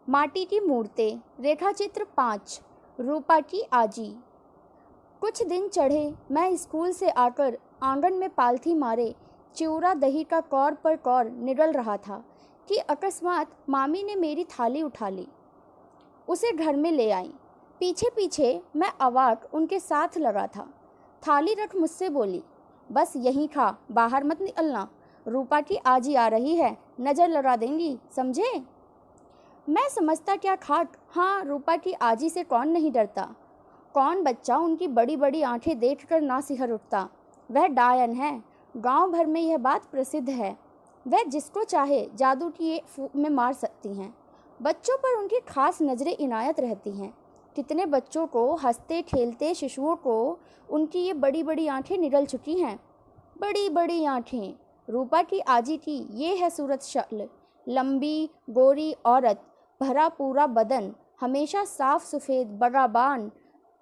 माटी की मूर्तें। रेखाचित्र 5। रूपा की आजी। कुछ दिन चढ़े मैं स्कूल से आकर आंगन में पालथी मारे चिवड़ा दही का कौर पर कौर निगल रहा था कि अकस्मात मामी ने मेरी थाली उठा ली, उसे घर में ले आई। पीछे पीछे मैं अवाक उनके साथ लगा था। थाली रख मुझसे बोली, बस यहीं खा, बाहर मत निकलना, रूपा की आजी आ रही है, नज़र लगा देंगी, समझे। मैं समझता क्या खाक, हाँ, रूपा की आजी से कौन नहीं डरता। कौन बच्चा उनकी बड़ी बड़ी आंखें देखकर ना सिहर उठता। वह डायन है, गांव भर में यह बात प्रसिद्ध है। वह जिसको चाहे जादू की फूंक में मार सकती हैं। बच्चों पर उनकी खास नज़रें इनायत रहती हैं। कितने बच्चों को, हंसते खेलते शिशुओं को उनकी ये बड़ी बड़ी आंखें निगल चुकी हैं। बड़ी बड़ी आंखें। रूपा की आजी की ये है सूरत शक्ल। लंबी गोरी औरत, भरा पूरा बदन, हमेशा साफ सफ़ेद बगाबान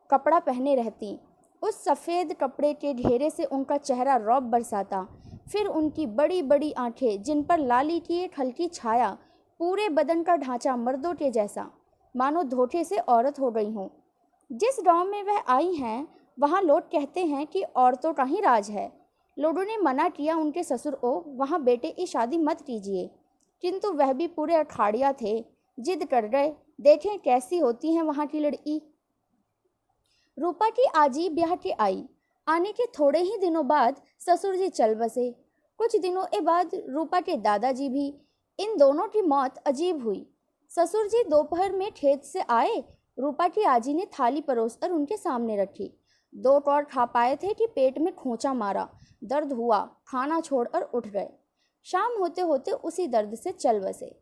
कपड़ा पहने रहती। उस सफ़ेद कपड़े के घेरे से उनका चेहरा रौब बरसाता। फिर उनकी बड़ी बड़ी आंखें, जिन पर लाली की एक हल्की छाया, पूरे बदन का ढांचा मर्दों के जैसा, मानो धोखे से औरत हो गई हों। जिस गांव में वह आई हैं, वहाँ लोग कहते हैं कि औरतों का ही राज है। लोगों ने मना किया उनके ससुर को, वहाँ बेटे की शादी मत कीजिए, किंतु वह भी पूरे अखाड़िया थे, जिद कर गए। देखें कैसी होती हैं वहाँ की लड़की। रूपा की आजी ब्याह के आई। आने के थोड़े ही दिनों बाद ससुर जी चल बसे। कुछ दिनों के बाद रूपा के दादाजी भी। इन दोनों की मौत अजीब हुई। ससुर जी दोपहर में खेत से आए। रूपा की आजी ने थाली परोसकर उनके सामने रखी। 2 कौर खा पाए थे कि पेट में खोंचा मारा, दर्द हुआ, खाना छोड़कर उठ गए। शाम होते होते उसी दर्द से चल बसे।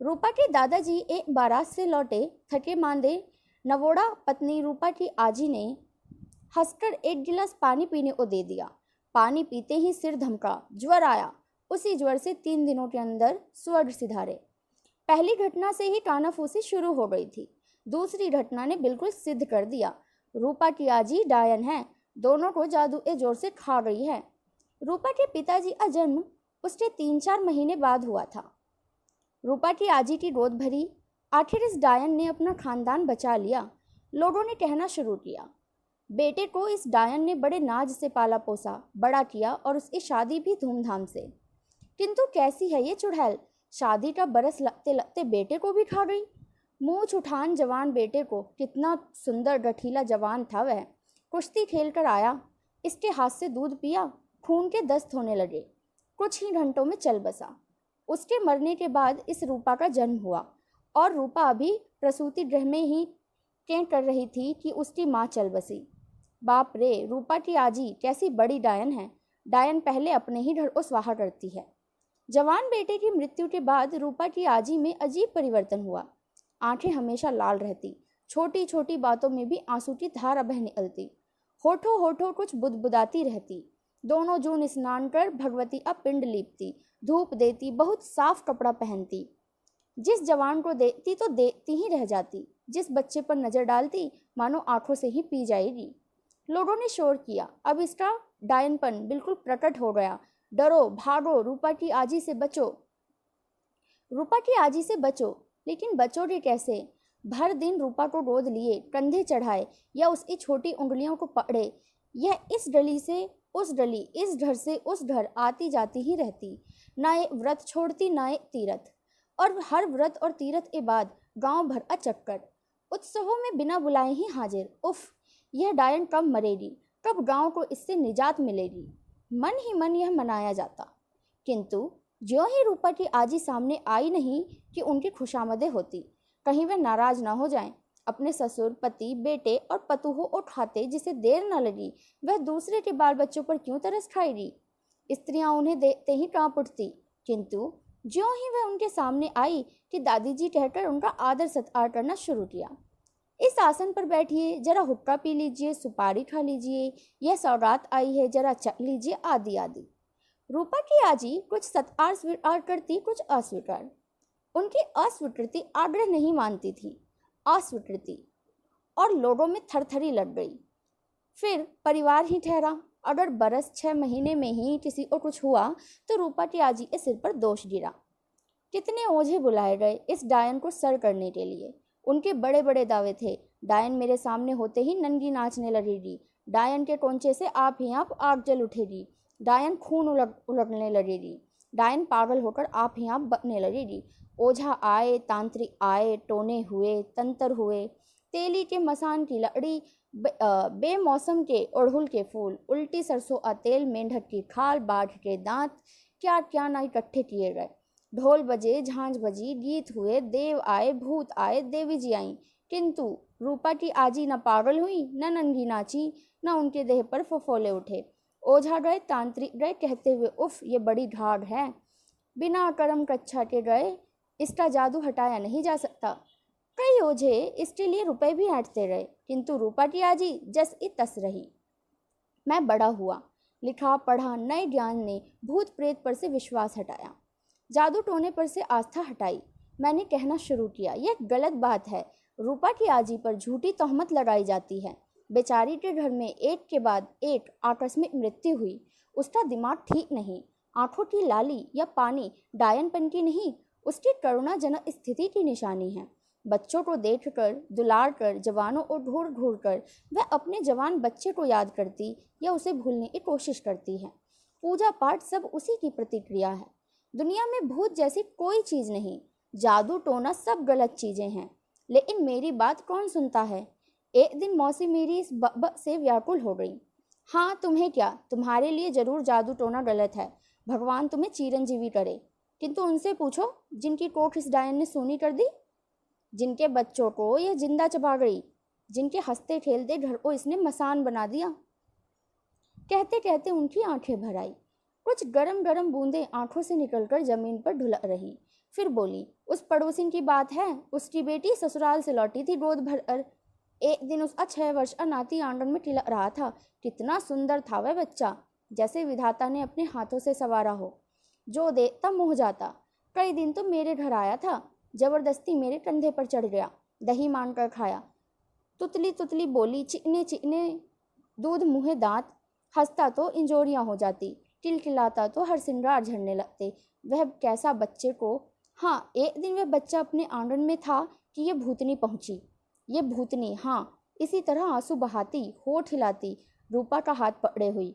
रूपा के दादाजी एक बारात से लौटे, थके मांदे। नवोड़ा पत्नी रूपा की आजी ने हंसकर एक गिलास पानी पीने को दे दिया। पानी पीते ही सिर धमका, ज्वर आया। उसी ज्वर से 3 दिनों के अंदर स्वर्ग सिधारे। पहली घटना से ही कानाफूसी शुरू हो गई थी। दूसरी घटना ने बिल्कुल सिद्ध कर दिया, रूपा की आजी डायन है। दोनों को जादू ए जोर से खा गई है। रूपा के पिताजी का जन्म उसके 3-4 महीने बाद हुआ था। रूपा की आजी की गोद भरी। आखिर इस डायन ने अपना खानदान बचा लिया। लोगों ने कहना शुरू किया। बेटे को इस डायन ने बड़े नाज से पाला पोसा, बड़ा किया और उसकी शादी भी धूमधाम से। किंतु कैसी है ये चुड़ैल, शादी का बरस लगते लगते बेटे को भी खा गई। मूछ उठान जवान बेटे को, कितना सुंदर गठीला जवान था वह। कुश्ती खेल कर आया, इसके हाथ से दूध पिया, खून के दस्त होने लगे। कुछ ही घंटों में चल बसा। उसके मरने के बाद इस रूपा का जन्म हुआ और रूपा अभी प्रसूति गृह में ही कें कर रही थी कि उसकी माँ चल बसी। बाप रे, रूपा की आजी कैसी बड़ी डायन है। डायन पहले अपने ही घर को स्वाहा करती है। जवान बेटे की मृत्यु के बाद रूपा की आजी में अजीब परिवर्तन हुआ। आंखें हमेशा लाल रहती, छोटी छोटी बातों में भी आंसू की धारा बह निकलती, होठों होठों कुछ बुदबुदाती रहती। दोनों जून स्नान कर भगवती का पिंड लीपती, धूप देती, बहुत साफ कपड़ा पहनती। जिस जवान को देखती तो देखती ही रह जाती, जिस बच्चे पर नजर डालती मानो आंखों से ही पी जाएगी। लोगों ने शोर किया, अब इसका डायनपन बिल्कुल प्रकट हो गया। डरो, भागो, रूपा की आजी से बचो, रूपा की आजी से बचो। लेकिन बचोगे कैसे? भर दिन रूपा को गोद लिए, कंधे चढ़ाए या उसकी छोटी उंगलियों को पकड़े, यह इस गली से उस गली, इस घर से उस घर आती जाती ही रहती। ना एक व्रत छोड़ती, ना एक तीरथ। और हर व्रत और तीरथ के बाद गांव भर का चक्कर, उत्सवों में बिना बुलाए ही हाजिर। उफ, यह डायन कब मरेगी, कब गांव को इससे निजात मिलेगी। मन ही मन यह मनाया जाता। किंतु ज्यों ही रूपा की आजी सामने आई नहीं कि उनकी खुशामदें होती। कहीं वह नाराज ना हो जाएं। अपने ससुर, पति, बेटे और पतोहों और खाते जिसे देर न लगी, वह दूसरे के बाल बच्चों पर क्यों तरस खाएगी। स्त्रियां उन्हें देखते ही कांप उठती। किंतु ज्यों ही वह उनके सामने आई कि दादी जी कहकर उनका आदर सत्कार करना शुरू किया। इस आसन पर बैठिए, जरा हुक्का पी लीजिए, सुपारी खा लीजिए, यह सौगात आई है, जरा चख लीजिए, आदि आदि। रूपा की आजी कुछ सत्कार स्वीकार करती, कुछ अस्वीकार। उनकी अस्वीकृति आग्रह नहीं मानती थी, अस्वीकृति, और लोगों में थरथरी लग गई। फिर परिवार ही ठहरा। अगर बरस 6 महीने में ही किसी को कुछ हुआ तो रूपा की आजी के सिर पर दोष गिरा। कितने ओझे बुलाए गए इस डायन को सर करने के लिए। उनके बड़े बड़े दावे थे। डायन मेरे सामने होते ही नंगी नाचने लगेगी। डायन के कोंचे से आप ही आप आग जल उठेगी। डायन खून उलगने लगेगी। डायन पागल होकर आप ही आप बकने लगेगी। ओझा आए, तांत्रिक आए, टोने हुए, तंत्र हुए, तेली के मसान की लकड़ी, बेमौसम के अड़हुल के फूल, उल्टी सरसों का तेल, मेंढक की खाल, बाघ के दांत, क्या क्या ना इकट्ठे किए गए। ढोल बजे, झांझ बजी, गीत हुए, देव आए, भूत आए, देवी जी आई, किंतु रूपा की आजी न पागल हुई, न नंगी नाची, न उनके देह पर फफोले उठे। ओझा गए, तांत्रिक गए, कहते हुए उफ ये बड़ी ढाढ़ है, बिना करम कच्छा के गए, इसका जादू हटाया नहीं जा सकता। कई ओझे इसके लिए रुपए भी ऐंठते रहे, किंतु रूपा की आजी जस ई तस रही। मैं बड़ा हुआ, लिखा पढ़ा, नए ज्ञान ने भूत प्रेत पर से विश्वास हटाया, जादू टोने पर से आस्था हटाई। मैंने कहना शुरू किया, यह गलत बात है। रूपा की आजी पर झूठी तोहमत लगाई जाती है। बेचारी के घर में एक के बाद एक आकस्मिक मृत्यु हुई। उसका दिमाग ठीक नहीं। आंखों की लाली या पानी डायनपन की नहीं, उसकी करुणाजनक स्थिति की निशानी है। बच्चों को देखकर, दुलार कर, जवानों को ढूंढ ढूंढ कर वह अपने जवान बच्चे को याद करती या उसे भूलने की कोशिश करती है। पूजा पाठ सब उसी की प्रतिक्रिया है। दुनिया में भूत जैसी कोई चीज़ नहीं, जादू टोना सब गलत चीज़ें हैं, लेकिन मेरी बात कौन सुनता है। एक दिन मौसी मेरी इस बक से व्याकुल हो गई। हाँ तुम्हें क्या, तुम्हारे लिए जरूर जादू टोना गलत है, भगवान तुम्हें चिरंजीवी करे, किंतु उनसे पूछो जिनकी कोख इस डायन ने सूनी कर दी, जिनके बच्चों को यह जिंदा चबा गई, जिनके हंसते खेलते घर को इसने मसान बना दिया। कहते कहते उनकी आंखें भर आई। कुछ गरम गरम बूंदें आंखों से निकलकर जमीन पर ढुलक रही। फिर बोली, उस पड़ोसिन की बात है, उसकी बेटी ससुराल से लौटी थी गोद भर। एक दिन उसका 6 वर्ष का नाती आंगन में टिलक रहा था। कितना सुंदर था वह बच्चा, जैसे विधाता ने अपने हाथों से संवारा हो। जो देखता मुँह जाता। कई दिन तो मेरे घर आया था, जबरदस्ती मेरे कंधे पर चढ़ गया, दही मांग कर खाया। तुतली तुतली बोली, चिकने चिकने दूध मुँहे दांत, हंसता तो इंजोरियां हो जाती, किलकिलाता तो हर सिंगार झड़ने लगते। वह कैसा बच्चे को। हाँ, एक दिन वह बच्चा अपने आंगन में था कि ये भूतनी पहुंची। ये भूतनी, हाँ, इसी तरह आंसू बहाती, होठ हिलाती, रूपा का हाथ पकड़े हुई।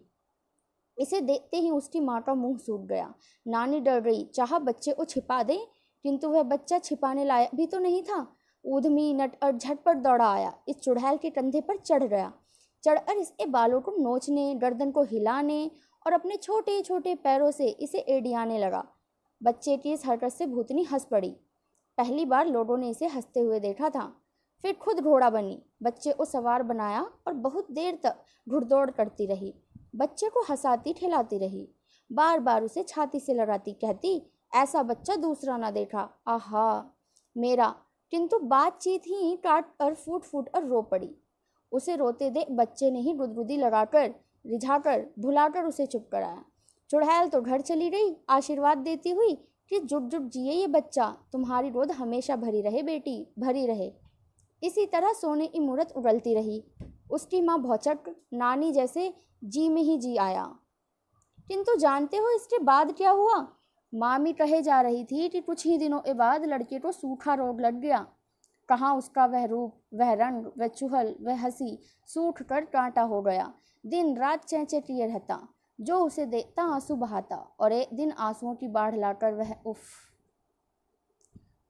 इसे देखते ही उसकी माँ का मुंह सूख गया। नानी डर गई, चाहा बच्चे को छिपा दे, किंतु वह बच्चा छिपाने लायक भी तो नहीं था। ऊधमी नट और झटपट दौड़ा आया, इस चुड़ैल के कंधे पर चढ़ गया। चढ़कर इसके बालों को नोचने, गर्दन को हिलाने और अपने छोटे छोटे पैरों से इसे एड़ियाने लगा। बच्चे की इस हरकत से भूतनी हंस पड़ी। पहली बार लोगों ने इसे हंसते हुए देखा था। फिर खुद घोड़ा बनी, बच्चे को सवार बनाया और बहुत देर तक घुड़दौड़ करती रही। बच्चे को हंसाती ठेलाती रही, बार बार उसे छाती से लगाती, कहती, ऐसा बच्चा दूसरा ना देखा, आहा मेरा। किंतु बातचीत ही काट कर फूट फूट कर रो पड़ी। उसे रोते देख बच्चे ने ही गुदगुदी लगाकर, रिझाकर, भुलाकर उसे चुप कराया। चुड़ैल तो घर चली गई, आशीर्वाद देती हुई कि जुट जुट जिए ये बच्चा, तुम्हारी गोद हमेशा भरी रहे बेटी, भरी रहे। इसी तरह सोने की मूरत उगलती रही। उसकी माँ भौचक, नानी जैसे जी में ही जी आया। किंतु जानते हो इसके बाद क्या हुआ? मामी कहे जा रही थी कि कुछ ही दिनों के बाद लड़के को सूखा रोग लग गया। कहाँ उसका वह रूप, वह रंग, वह चुहल, वह हंसी सूख कर कांटा हो गया। दिन रात चेंचे किए रहता, जो उसे देखता आंसू बहाता, और एक दिन आंसुओं की बाढ़ लाकर वह उफ।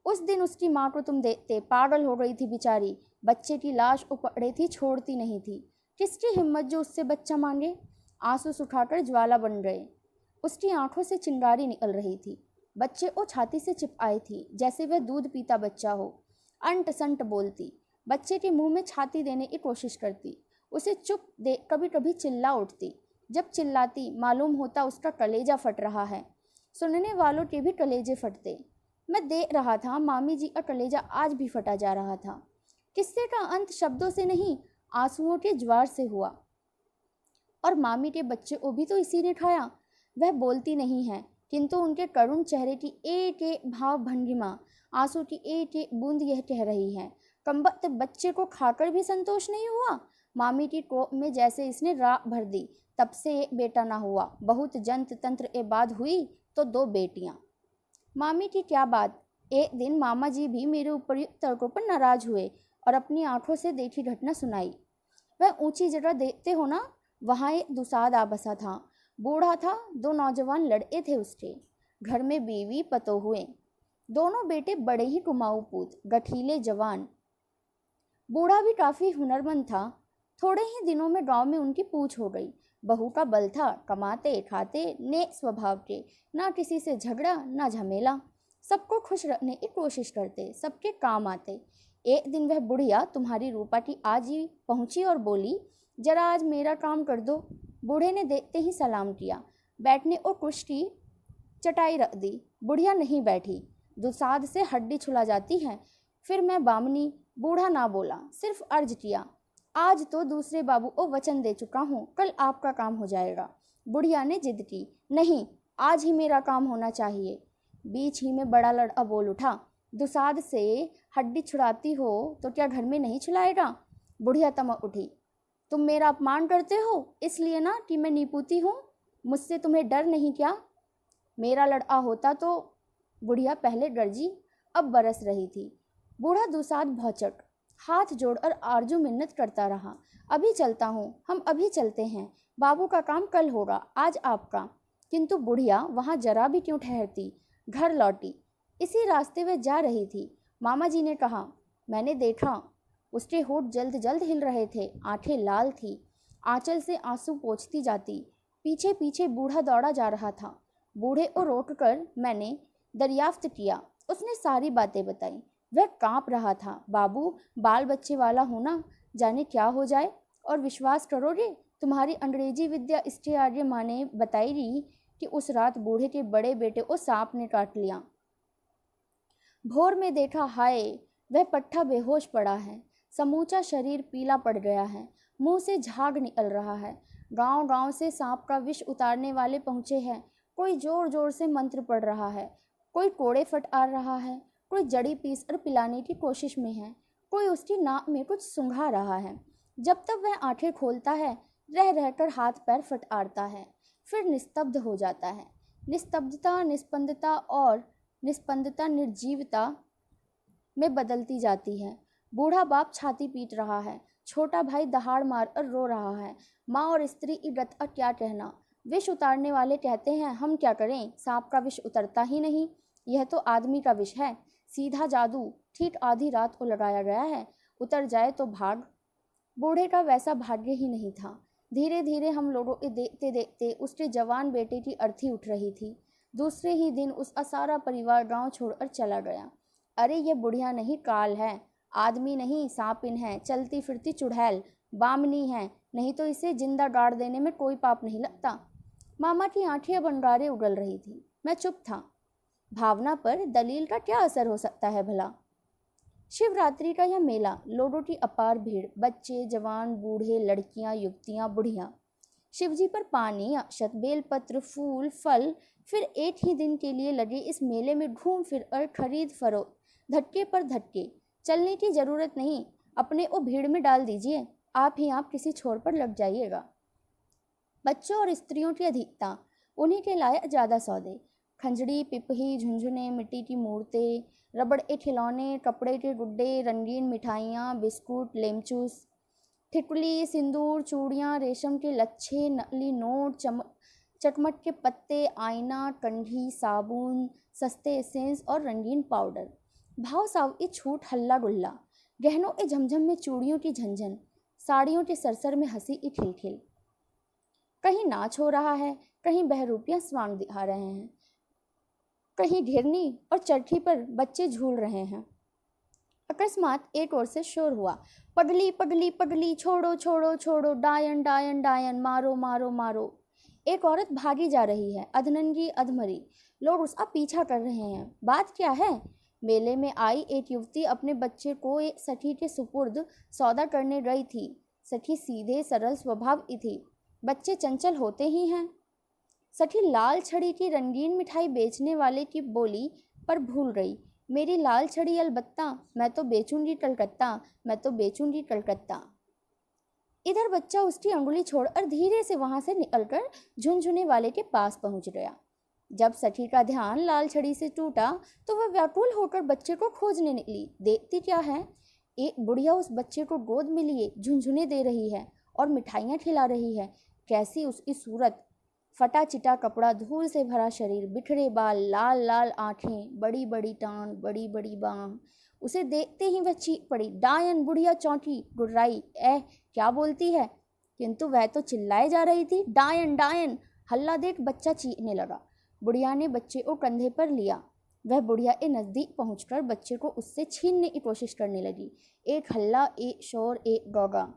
उस दिन उसकी माँ को तुम देखते, पागल हो गई थी बेचारी। बच्चे की लाश उपड़े थी, छोड़ती नहीं थी। किसकी हिम्मत जो उससे बच्चा मांगे। आंसू सुखाकर ज्वाला बन गए। उसकी आंखों से चिंगारी निकल रही थी। बच्चे को छाती से चिपकाई थी, जैसे वह दूध पीता बच्चा हो। अंट संट बोलती, बच्चे के मुंह में छाती देने की कोशिश करती। उसे चुप देख कभी कभी चिल्ला उठती। जब चिल्लाती मालूम होता उसका कलेजा फट रहा है। सुनने वालों के भी कलेजे फटते। मैं देख रहा था, मामी जी का कलेजा आज भी फटा जा रहा था। किस्से का अंत शब्दों से नहीं, आंसुओं के ज्वार से हुआ। और मामी के बच्चे को भी तो इसी ने खाया। वह बोलती नहीं है, किंतु उनके करुण चेहरे की एक एक भाव भंगिमा, आंसू की एक एक बूंद यह कह रही है, कमबख्त बच्चे को खाकर भी संतोष नहीं हुआ। मामी की कोख में जैसे इसने राख भर दी, तब से एक बेटा ना हुआ। बहुत जंत तंत्र के बाद हुई तो 2 बेटियां। मामी की क्या बात। एक दिन मामा जी भी मेरे उपयुक्त तर्कों पर नाराज हुए और अपनी आंखों से देखी घटना सुनाई। वह ऊंची जगह देखते हो ना, वहाँ एक दुसाद आ बसा था। बूढ़ा था, दो नौजवान लड़के थे उसके। घर में बीवी पतो हुए, दोनों बेटे बड़े ही कुमाऊं पूत, गठीले जवान। बूढ़ा भी काफी हुनरमंद था। थोड़े ही दिनों में गांव में उनकी पूछ हो गई। बहू का बल था, कमाते खाते नेक स्वभाव के, ना किसी से झगड़ा ना झमेला, सबको खुश रखने की कोशिश करते, सबके काम आते। एक दिन वह बुढ़िया तुम्हारी रूपा की आज ही पहुंची और बोली, जरा आज मेरा काम कर दो। बूढ़े ने देखते ही सलाम किया, बैठने और कुछ की चटाई रख दी। बुढ़िया नहीं बैठी, दुसाद से हड्डी छुला जाती है। फिर मैं बामनी। बूढ़ा ना बोला, सिर्फ अर्ज किया, आज तो दूसरे बाबू को वचन दे चुका हूँ, कल आपका काम हो जाएगा। बुढ़िया ने जिद की, नहीं, आज ही मेरा काम होना चाहिए। बीच ही में बड़ा लड़का बोल उठा, दुसाद से हड्डी छुड़ाती हो तो क्या घर में नहीं छुलाएगा। बुढ़िया तमक उठी, तुम मेरा अपमान करते हो इसलिए ना कि मैं नीपूती हूँ, मुझसे तुम्हें डर नहीं क्या। मेरा लड़का होता तो। बुढ़िया पहले गरजी, अब बरस रही थी। बूढ़ा दुसाद भौचक, हाथ जोड़कर आरजू मिन्नत करता रहा, अभी चलता हूँ, हम अभी चलते हैं, बाबू का काम कल होगा, आज आपका। किंतु बुढ़िया वहाँ जरा भी क्यों ठहरती, घर लौटी। इसी रास्ते वे जा रही थी। मामा जी ने कहा, मैंने देखा। उसके होठ जल्द जल्द हिल रहे थे, आंखें लाल थी, आंचल से आंसू पोंछती जाती। पीछे पीछे बूढ़ा दौड़ा जा रहा था। बूढ़े को रोककर मैंने दरियाफ्त किया। उसने सारी बातें बताई। वह कांप रहा था, बाबू बाल बच्चे वाला होना, जाने क्या हो जाए। और विश्वास करोगे, तुम्हारी अंग्रेजी विद्या इसके आर्य माँ ने बताई रही कि उस रात बूढ़े के बड़े बेटे को सांप ने काट लिया। भोर में देखा, हाय, वह पट्टा बेहोश पड़ा है, समूचा शरीर पीला पड़ गया है, मुंह से झाग निकल रहा है। गांव गांव से सांप का विष उतारने वाले पहुंचे हैं। कोई जोर जोर से मंत्र पढ़ रहा है, कोई कोड़े फटकार रहा है, कोई जड़ी पीस कर पिलाने की कोशिश में है, कोई उसकी नाक में कुछ सुंघा रहा है। जब तक वह आंखें खोलता है, रह रहकर हाथ पैर फटकारता है, फिर निस्तब्ध हो जाता है। निस्तब्धता निस्पंदता और निस्पंदता निर्जीवता में बदलती जाती है। बूढ़ा बाप छाती पीट रहा है, छोटा भाई दहाड़ मारकर रो रहा है। माँ और स्त्री की गत का क्या कहना। विष उतारने वाले कहते हैं, हम क्या करें, सांप का विष उतरता ही नहीं, यह तो आदमी का विष है, सीधा जादू, ठीक आधी रात को लगाया गया है, उतर जाए तो भाग। बूढ़े का वैसा भाग्य ही नहीं था। धीरे धीरे हम लोगों के देखते देखते उसके जवान बेटे की अर्थी उठ रही थी। दूसरे ही दिन उसका सारा परिवार गांव छोड़कर चला गया। अरे ये बुढ़िया नहीं, काल है, आदमी नहीं, सांपिन है, चलती फिरती चुड़ैल, बामनी है, नहीं तो इसे जिंदा गाड़ देने में कोई पाप नहीं लगता। मामा की आंखें अब अंगारे उगल रही थी। मैं चुप था। भावना पर दलील का क्या असर हो सकता है भला। शिवरात्रि का यह मेला, लोगों की अपार भीड़, बच्चे जवान बूढ़े, लड़कियां युवतियां बुढ़िया। शिवजी पर पानी, अक्षत, बेलपत्र, फूल, फल, फिर एक ही दिन के लिए लगे इस मेले में घूम फिर कर खरीद फरोख्त, धक्के पर धक्के। चलने की जरूरत नहीं, अपने को भीड़ में डाल दीजिए, आप ही आप किसी छोर पर लग जाइएगा। बच्चों और स्त्रियों की अधिकता, उन्हीं के लायक ज़्यादा सौदे, खंजड़ी, पिपही, झुंझुने, मिट्टी की मूर्तें, रबड़ के खिलौने, कपड़े के गुड्डे, रंगीन मिठाइयाँ, बिस्कुट, लेमचूस, ठिकुली, सिंदूर, चूड़ियाँ, रेशम के लच्छे, नकली नोट, चटमट के पत्ते, आईना, कंघी, साबुन, सस्ते एसेंस और रंगीन पाउडर, भाव साव की छूट, हल्ला गुल्ला, गहनों के झमझम में चूड़ियों की झंझन, साड़ियों के सरसर में हंसी की खिलखिल। कहीं नाच हो रहा है, कहीं बहरूपियां स्वांग दिखा रहे हैं, कहीं घिरनी और चरखी पर बच्चे झूल रहे हैं। अकस्मात एक ओर से शोर हुआ, पगली पगली पगली, छोड़ो छोड़ो छोड़ो, डायन डायन डायन, मारो मारो मारो। एक औरत भागी जा रही है, अधनंगी अधमरी। लोग उसका पीछा कर रहे हैं। बात क्या है। मेले में आई एक युवती अपने बच्चे को एक सखी के सुपुर्द सौदा करने गई थी। सखी सीधे सरल स्वभाव की थी, बच्चे चंचल होते ही हैं। सखी लाल छड़ी की रंगीन मिठाई बेचने वाले की बोली पर भूल गई, मेरी लाल छड़ी अलबत्ता, मैं तो बेचूंगी कलकत्ता, मैं तो बेचूंगी कलकत्ता। इधर बच्चा उसकी अंगुली छोड़कर धीरे से वहां से निकलकर झुनझुने वाले के पास पहुंच गया। जब सखी का ध्यान लाल छड़ी से टूटा तो वह व्याकुल होकर बच्चे को खोजने निकली। देखती क्या है, एक बुढ़िया उस बच्चे को गोद में लिए झुनझुने दे रही है और मिठाइयाँ खिला रही है। कैसी उसकी सूरत, फटा चिटा कपड़ा, धूल से भरा शरीर, बिखरे बाल, लाल लाल आंखें, बड़ी बड़ी टांग, बड़ी बड़ी बांह। उसे देखते ही वह चीख पड़ी। डायन! बुढ़िया चौंकी, गुर्राई, क्या बोलती है? किंतु वह तो चिल्लाए जा रही थी, डायन डायन। हल्ला देख बच्चा चीखने लगा। बुढ़िया ने बच्चे को कंधे पर लिया। वह बुढ़िया के नज़दीक पहुंचकर बच्चे को उससे छीनने की कोशिश करने लगी। एक हल्ला, एक शोर, एक गौगा।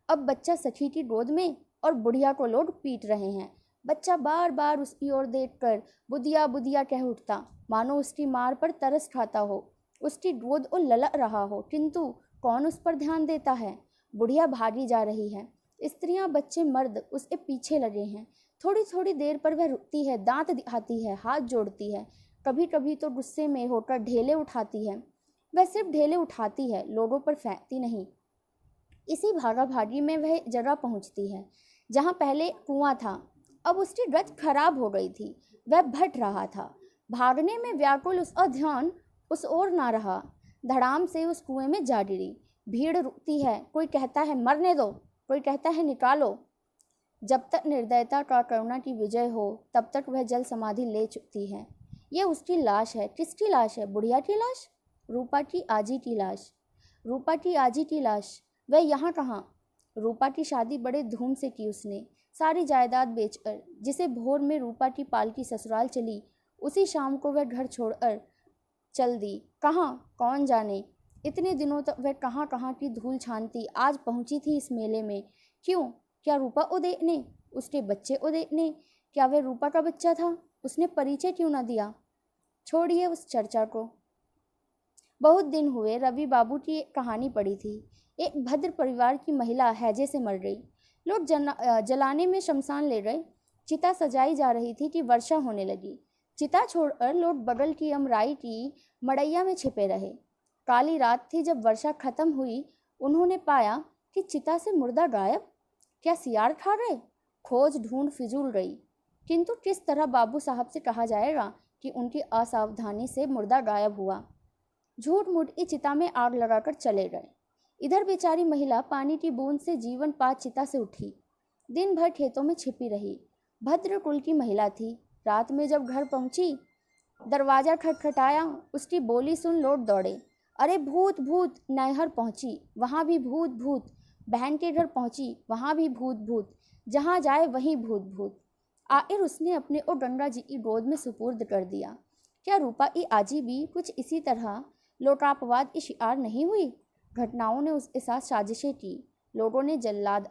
अब बच्चा सखी की गोद में और बुढ़िया को लोग पीट रहे हैं। बच्चा बार बार उसकी ओर देखकर बुदिया बुदिया कह उठता, मानो उसकी मार पर तरस खाता हो, उसकी गोद और ललक रहा हो, किंतु कौन उस पर ध्यान देता है। बुढ़िया भागी जा रही है। स्त्रियां, बच्चे, मर्द उसके पीछे लगे हैं। थोड़ी थोड़ी देर पर वह रुकती है, दांत दिखाती है, हाथ जोड़ती है, कभी कभी तो गुस्से में होकर ढेले उठाती है। वह सिर्फ ढेले उठाती है, लोगों पर फेंकती नहीं। इसी भागा भागी में वह जगह पहुंचती है जहां पहले कुआं था। अब उसकी गति खराब हो गई थी। वह भट रहा था। भागने में व्याकुल उसका ध्यान उस ओर ना रहा। धड़ाम से उस कुएं में जा गिरी। भीड़ रुकती है। कोई कहता है मरने दो, कोई कहता है निकालो। जब तक निर्दयता का करुणा की विजय हो तब तक वह जल समाधि ले चुकती है। यह उसकी लाश है। किसकी लाश है? बुढ़िया की लाश? रूपा की आजी की लाश। रूपा की आजी की लाश। वह यहाँ कहाँ? रूपा की शादी बड़े धूम से की उसने, सारी जायदाद बेचकर। जिसे भोर में रूपा की पालकी ससुराल चली, उसी शाम को वह घर छोड़कर चल दी। कहाँ? कौन जाने। इतने दिनों तक वह कहाँ कहाँ की धूल छानती आज पहुंची थी इस मेले में। क्यों? क्या रूपा को देखने? उसके बच्चे को देखने? क्या वह रूपा का बच्चा था? उसने परिचय क्यों न दिया? छोड़िए उस चर्चा को। बहुत दिन हुए रवि बाबू की एक कहानी पड़ी थी। एक भद्र परिवार की महिला हैजे से मर गई। लोग जलाने में शमशान ले गए। चिता सजाई जा रही थी कि वर्षा होने लगी। चिता छोड़कर लोग बगल की अमराई की मड़ैया में छिपे रहे। काली रात थी जब वर्षा खत्म हुई। उन्होंने पाया कि चिता से मुर्दा गायब। क्या सियार खा गए? खोज ढूंढ फिजूल गई, किंतु किस तरह बाबू साहब से कहा जाएगा कि उनकी असावधानी से मुर्दा गायब हुआ। झूठ मूठ की चिता में आग लगाकर चले गए। इधर बेचारी महिला पानी की बूंद से जीवन पा चिता से उठी। दिन भर खेतों में छिपी रही। भद्र कुल की महिला थी। रात में जब घर पहुंची, दरवाजा खटखटाया। उसकी बोली सुन लोग दौड़े। अरे भूत भूत! नैहर पहुंची, वहां भी भूत भूत। बहन के घर पहुंची, वहां भी भूत भूत। जहां जाए वहीं भूत भूत। आखिर उसने अपने को गंगा जी की गोद में सुपुर्द कर दिया। क्या रूपा की आजी भी कुछ इसी तरह लोकापवाद की शिकार नहीं हुई? घटनाओं ने उसके साथ साजिशें की। लोगों ने जल्लाद